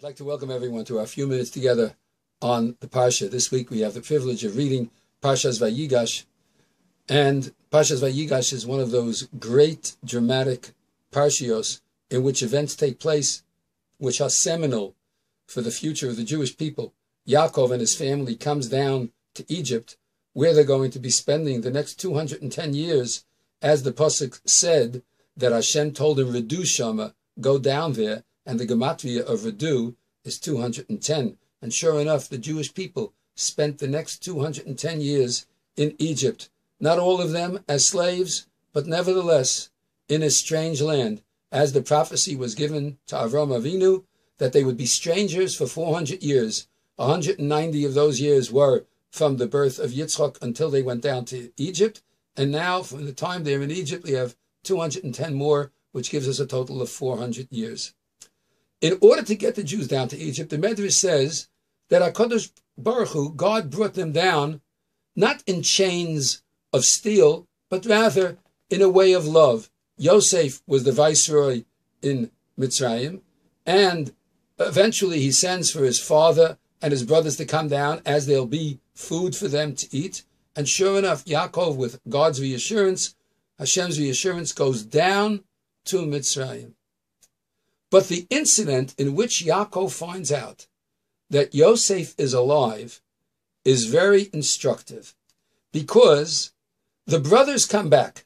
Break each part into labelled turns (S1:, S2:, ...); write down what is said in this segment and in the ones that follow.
S1: I'd like to welcome everyone to our few minutes together on the Parsha. This week we have the privilege of reading Parshas Vayigash. And Parshas Vayigash is one of those great dramatic Parshios in which events take place which are seminal for the future of the Jewish people. Yaakov and his family comes down to Egypt, where they're going to be spending the next 210 years, as the Pasuk said, that Hashem told him, Redu Shama, go down there, and the gematria of Redu is 210. And sure enough, the Jewish people spent the next 210 years in Egypt. Not all of them as slaves, but nevertheless in a strange land, as the prophecy was given to Avram Avinu, that they would be strangers for 400 years. 190 of those years were from the birth of Yitzchak until they went down to Egypt. And now, from the time they're in Egypt, we have 210 more, which gives us a total of 400 years. In order to get the Jews down to Egypt, the Medrash says that HaKadosh Baruch Hu, God brought them down, not in chains of steel, but rather in a way of love. Yosef was the viceroy in Mitzrayim, and eventually he sends for his father and his brothers to come down, as there'll be food for them to eat. And sure enough, Yaakov, with God's reassurance, Hashem's reassurance, goes down to Mitzrayim. But the incident in which Yaakov finds out that Yosef is alive is very instructive, because the brothers come back.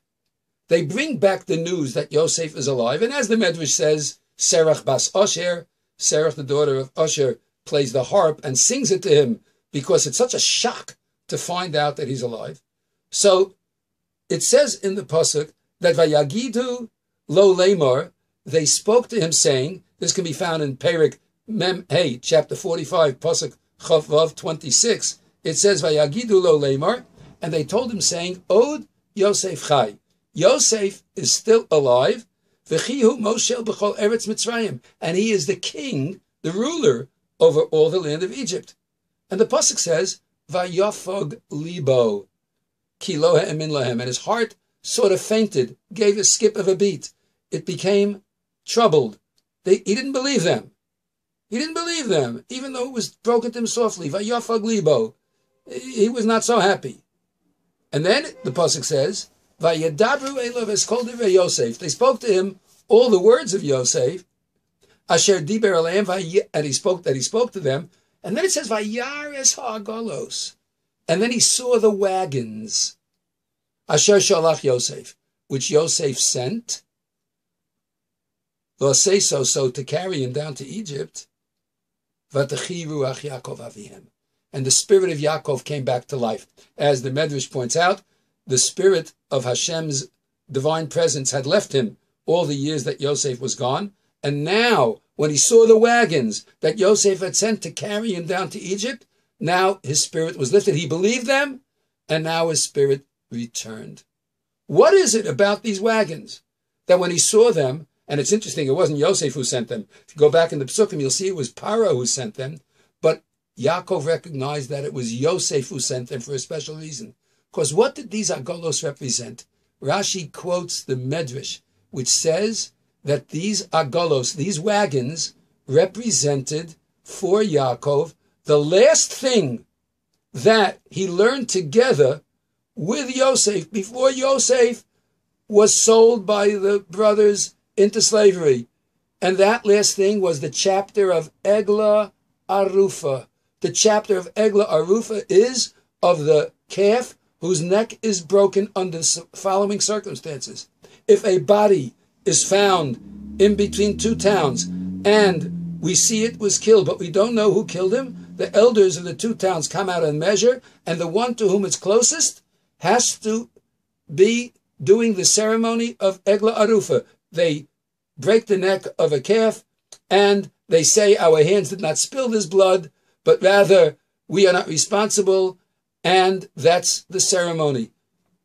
S1: They bring back the news that Yosef is alive. And as the Medrash says, Serach bas Osher, Serach, the daughter of Osher, plays the harp and sings it to him, because it's such a shock to find out that he's alive. So it says in the Pasuk that Vayagidu lo lemar, they spoke to him saying, this can be found in Perik Mem Hey, chapter 45, Pasuk Chav Vav 26. It says Vayagidu lo lemar, and they told him saying, Od Yosef Chai. Yosef is still alive. V'chihu Moshel b'chol Eretz Mitzrayim, and he is the king, the ruler over all the land of Egypt. And the Pasuk says, Vayafog libo, ki lo ha'emin lahem, and his heart sort of fainted, gave a skip of a beat. It became troubled. He didn't believe them. He didn't believe them, even though it was broken to him softly. Vayafog libo. He was not so happy. And then the Pasuk says, Vayadabru elav es kol divrei Yosef. They spoke to him all the words of Yosef, Asher diber aleim, and he spoke to them. And then it says, Vayares ha'agalos. And then he saw the wagons, Asher shalach Yosef, which Yosef sent, so to carry him down to Egypt. V'tachi ruach Yaakov avihem. And the spirit of Yaakov came back to life. As the Medrash points out, the spirit of Hashem's divine presence had left him all the years that Yosef was gone. And now, when he saw the wagons that Yosef had sent to carry him down to Egypt, now his spirit was lifted. He believed them, and now his spirit returned. What is it about these wagons that when he saw them, and it's interesting, it wasn't Yosef who sent them. If you go back in the Psukim, you'll see it was Paro who sent them, but Yaakov recognized that it was Yosef who sent them for a special reason. Because what did these agolos represent? Rashi quotes the Medrash, which says that these agolos, these wagons, represented for Yaakov the last thing that he learned together with Yosef before Yosef was sold by the brothers into slavery. And that last thing was the chapter of Egla Arufa. The chapter of Egla Arufa is of the calf whose neck is broken under the following circumstances. If a body is found in between two towns, and we see it was killed, but we don't know who killed him, the elders of the two towns come out and measure, and the one to whom it's closest has to be doing the ceremony of Egla Arufa. They break the neck of a calf, and they say, our hands did not spill this blood, but rather we are not responsible, and that's the ceremony.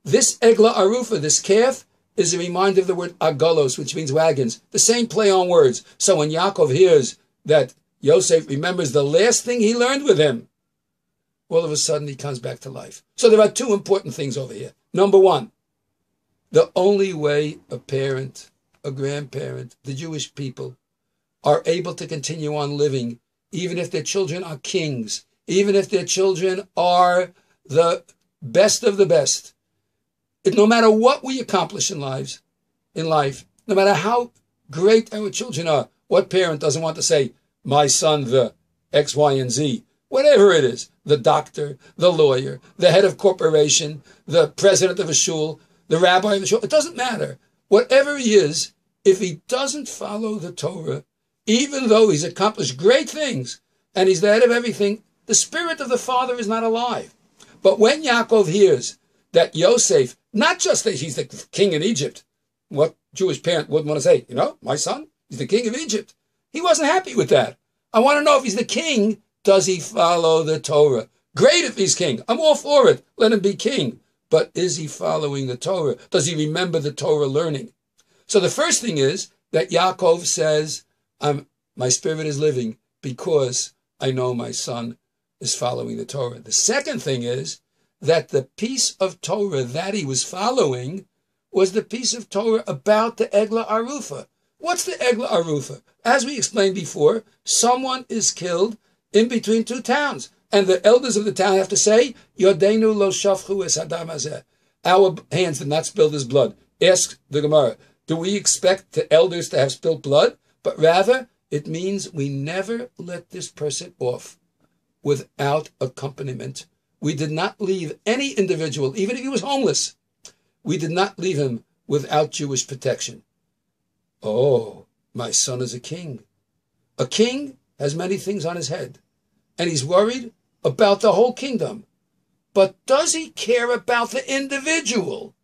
S1: This Egla Arufa, this calf, is a reminder of the word agolos, which means wagons. The same play on words. So when Yaakov hears that Yosef remembers the last thing he learned with him, all of a sudden he comes back to life. So there are two important things over here. Number one, the only way a parent, a grandparent, the Jewish people are able to continue on living, even if their children are kings, even if their children are the best of the best. No matter what we accomplish in life, no matter how great our children are, what parent doesn't want to say, my son, the X, Y, and Z, whatever it is, the doctor, the lawyer, the head of corporation, the president of a shul, the rabbi of the shul, it doesn't matter. Whatever he is, if he doesn't follow the Torah, even though he's accomplished great things and he's the head of everything, the spirit of the father is not alive. But when Yaakov hears that Yosef, not just that he's the king in Egypt, what Jewish parent wouldn't want to say, my son, he's the king of Egypt. He wasn't happy with that. I want to know if he's the king, does he follow the Torah? Great if he's king. I'm all for it. Let him be king. But is he following the Torah? Does he remember the Torah learning? So the first thing is that Yaakov says, my spirit is living because I know my son is following the Torah. The second thing is that the piece of Torah that he was following was the piece of Torah about the Egla Arufa. What's the Egla Arufa? As we explained before, someone is killed in between two towns. And the elders of the town have to say, Yodeinu lo shafchu es hadam hazeh. Our hands did not spill this blood. Ask the Gemara, do we expect the elders to have spilled blood? But rather, it means we never let this person off without accompaniment. We did not leave any individual, even if he was homeless, we did not leave him without Jewish protection. Oh, my son is a king. A king has many things on his head, and he's worried about the whole kingdom. But does he care about the individual?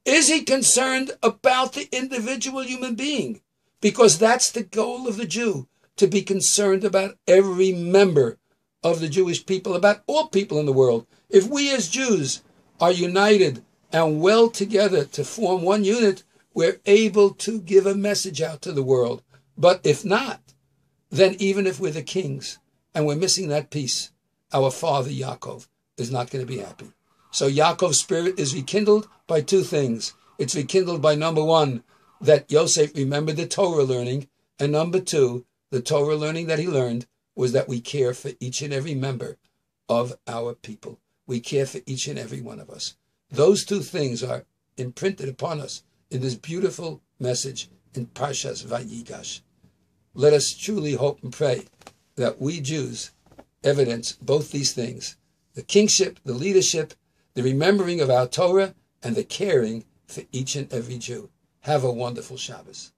S1: Is he concerned about the individual human being? Because that's the goal of the Jew, to be concerned about every member of the Jewish people, about all people in the world. If we as Jews are united and well together to form one unit, we're able to give a message out to the world. But if not, then even if we're the kings and we're missing that piece, our father Yaakov is not going to be happy. So Yaakov's spirit is rekindled by two things. It's rekindled by, number one, that Yosef remembered the Torah learning, and number two, the Torah learning that he learned was that we care for each and every member of our people. We care for each and every one of us. Those two things are imprinted upon us in this beautiful message in Parshas Vayigash. Let us truly hope and pray that we Jews evidence both these things: the kingship, the leadership, the remembering of our Torah, and the caring for each and every Jew. Have a wonderful Shabbos.